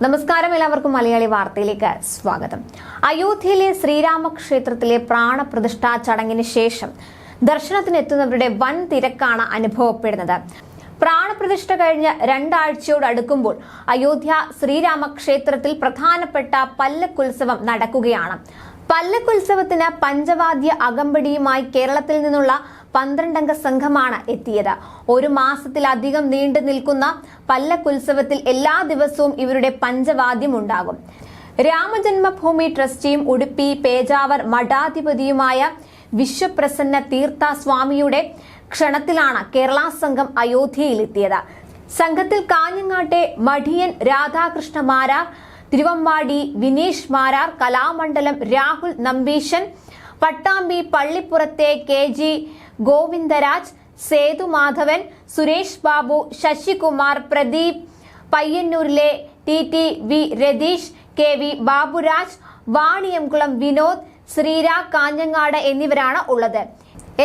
നമസ്കാരം, എല്ലാവർക്കും മലയാളി വാർത്തയിലേക്ക് സ്വാഗതം. അയോധ്യയിലെ ശ്രീരാമക്ഷേത്രത്തിലെ പ്രാണപ്രതിഷ്ഠാ ചടങ്ങിന് ശേഷം ദർശനത്തിനെത്തുന്നവരുടെ വൻ തിരക്കാണ് അനുഭവപ്പെടുന്നത്. പ്രാണപ്രതിഷ്ഠ കഴിഞ്ഞ് 2 ആഴ്ചയോട് അടുക്കുമ്പോൾ അയോധ്യ ശ്രീരാമക്ഷേത്രത്തിൽ പ്രധാനപ്പെട്ട പല്ലക്കുത്സവം നടക്കുകയാണ്. പല്ലക്കുത്സവത്തിന് പഞ്ചവാദ്യ അകമ്പടിയുമായി കേരളത്തിൽ നിന്നുള്ള 12 അംഗ സംഘമാണ് എത്തിയത്. 1 മാസത്തിലധികം നീണ്ടു നിൽക്കുന്ന പല്ലക്കുത്സവത്തിൽ എല്ലാ ദിവസവും ഇവരുടെ പഞ്ചവാദ്യം ഉണ്ടാകും. രാമജന്മഭൂമി ട്രസ്റ്റിയും ഉടുപ്പി പേജാവർ മഠാധിപതിയുമായ വിശ്വപ്രസന്ന തീർത്ഥ സ്വാമിയുടെ ക്ഷണത്തിലാണ് കേരള സംഘം അയോധ്യയിലെത്തിയത്. സംഘത്തിൽ കാഞ്ഞങ്ങാട്ടെ മഠിയൻ Radhakrishna Marar, Thiruvambady Vineesh Marar, Kalamandalam Rahul Nambeesan, Pattambi പള്ളിപ്പുറത്തെ KG Govindaraj, Sethumadhavan, Suresh Babu, Sasikumar, Pradeep, പയ്യന്നൂരിലെ TTV Ratheesh, KV Baburaj, Vaniyamkulam Vinod, ശ്രീരാ Kanhangad എന്നിവരാണ് ഉള്ളത്.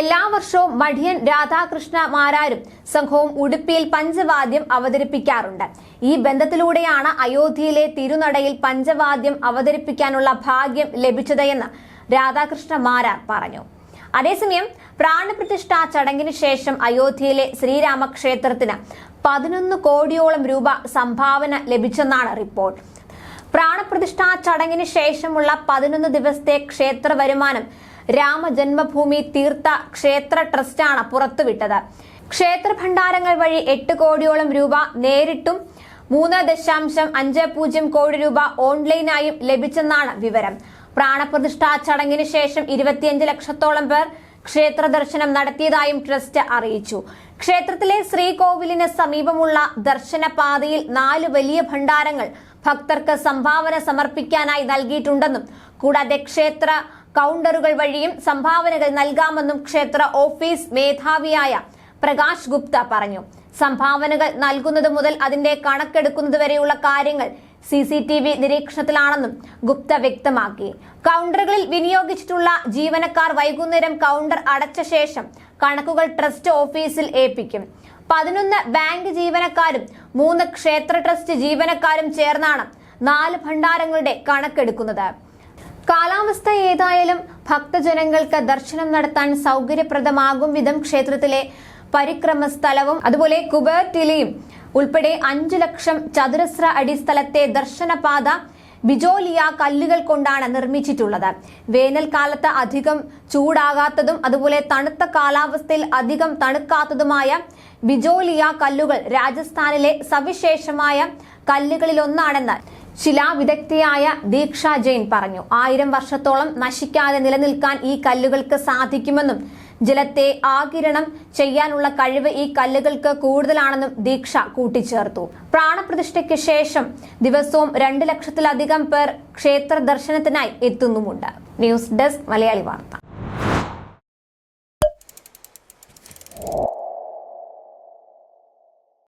എല്ലാ വർഷവും മഠിയൻ രാധാകൃഷ്ണ മാരാരും സംഘവും ഉടുപ്പിയിൽ പഞ്ചവാദ്യം അവതരിപ്പിക്കാറുണ്ട്. ഈ ബന്ധത്തിലൂടെയാണ് അയോധ്യയിലെ തിരുനടയിൽ പഞ്ചവാദ്യം അവതരിപ്പിക്കാനുള്ള ഭാഗ്യം ലഭിച്ചതെന്ന് രാധാകൃഷ്ണ മാരാർ പറഞ്ഞു. അതേസമയം പ്രാണപ്രതിഷ്ഠാ ചടങ്ങിന് ശേഷം അയോധ്യയിലെ ശ്രീരാമക്ഷേത്രത്തിന് 11 കോടിയോളം രൂപ സംഭാവന ലഭിച്ചെന്നാണ് റിപ്പോർട്ട്. പ്രാണപ്രതിഷ്ഠാ ചടങ്ങിന് ശേഷമുള്ള 11 ദിവസത്തെ ക്ഷേത്ര വരുമാനം രാമജന്മഭൂമി തീർത്ഥ ക്ഷേത്ര ട്രസ്റ്റാണ് പുറത്തുവിട്ടത്. ക്ഷേത്ര ഭണ്ഡാരങ്ങൾ വഴി 8 കോടിയോളം രൂപ നേരിട്ടും 3.50 കോടി രൂപ ഓൺലൈനായും ലഭിച്ചെന്നാണ് വിവരം. പ്രാണപ്രതിഷ്ഠാ ചടങ്ങിന് ശേഷം 25 ലക്ഷത്തോളം പേർ ക്ഷേത്ര ദർശനം നടത്തിയതായും ട്രസ്റ്റ് അറിയിച്ചു. ക്ഷേത്രത്തിലെ ശ്രീകോവിലിന് സമീപമുള്ള ദർശന പാതയിൽ 4 വലിയ ഭണ്ഡാരങ്ങൾ ഭക്തർക്ക് സംഭാവന സമർപ്പിക്കാനായി നൽകിയിട്ടുണ്ടെന്നും കൂടാതെ ക്ഷേത്ര കൗണ്ടറുകൾ വഴിയും സംഭാവനകൾ നൽകാമെന്നും ക്ഷേത്ര ഓഫീസ് മേധാവിയായ പ്രകാശ് ഗുപ്ത പറഞ്ഞു. സംഭാവനകൾ നൽകുന്നത് മുതൽ അതിന്റെ കണക്കെടുക്കുന്നത് വരെയുള്ള കാര്യങ്ങൾ CCTV നിരീക്ഷണത്തിലാണെന്നും ഗുപ്ത വ്യക്തമാക്കി. കൗണ്ടറുകളിൽ വിനിയോഗിച്ചിട്ടുള്ള ജീവനക്കാർ വൈകുന്നേരം കൗണ്ടർ അടച്ച ശേഷം കണക്കുകൾ ട്രസ്റ്റ് ഓഫീസിൽ ഏൽപ്പിക്കും. 11 ബാങ്ക് ജീവനക്കാരും 3 ക്ഷേത്ര ട്രസ്റ്റ് ജീവനക്കാരും ചേർന്നാണ് 4 ഭണ്ഡാരങ്ങളുടെ കണക്കെടുക്കുന്നത്. കാലാവസ്ഥ ഏതായാലും ഭക്തജനങ്ങൾക്ക് ദർശനം നടത്താൻ സൗകര്യപ്രദമാകും വിധം ക്ഷേത്രത്തിലെ പരിക്രമ സ്ഥലവും അതുപോലെ കുബേർട്ടിലയും ഉൾപ്പെടെ 5 ലക്ഷം ചതുരശ്ര അടി സ്ഥലത്തെ ദർശനപാത ബിജോലിയ കല്ലുകൾ കൊണ്ടാണ് നിർമ്മിച്ചിട്ടുള്ളത്. വേനൽക്കാലത്ത് അധികം ചൂടാകാത്തതും അതുപോലെ തണുത്ത കാലാവസ്ഥയിൽ അധികം തണുക്കാത്തതുമായ ബിജോലിയ കല്ലുകൾ രാജസ്ഥാനിലെ സവിശേഷമായ കല്ലുകളിലൊന്നാണെന്ന് ശിലാവിദഗ്ധയായ ദീക്ഷ ജെയിൻ പറഞ്ഞു. 1000 വർഷത്തോളം നശിക്കാതെ നിലനിൽക്കാൻ ഈ കല്ലുകൾക്ക് സാധിക്കുമെന്നും ജലത്തെ ആഗിരണം ചെയ്യാനുള്ള കഴിവ് ഈ കല്ലുകൾക്ക് കൂടുതലാണെന്നും ദീക്ഷ കൂട്ടിച്ചേർത്തു. പ്രാണപ്രതിഷ്ഠയ്ക്ക് ശേഷം ദിവസവും 2 ലക്ഷത്തിലധികം പേർ ക്ഷേത്ര ദർശനത്തിനായി എത്തുന്നുമുണ്ട്. ന്യൂസ് ഡെസ്ക് മലയാളി വാർത്ത.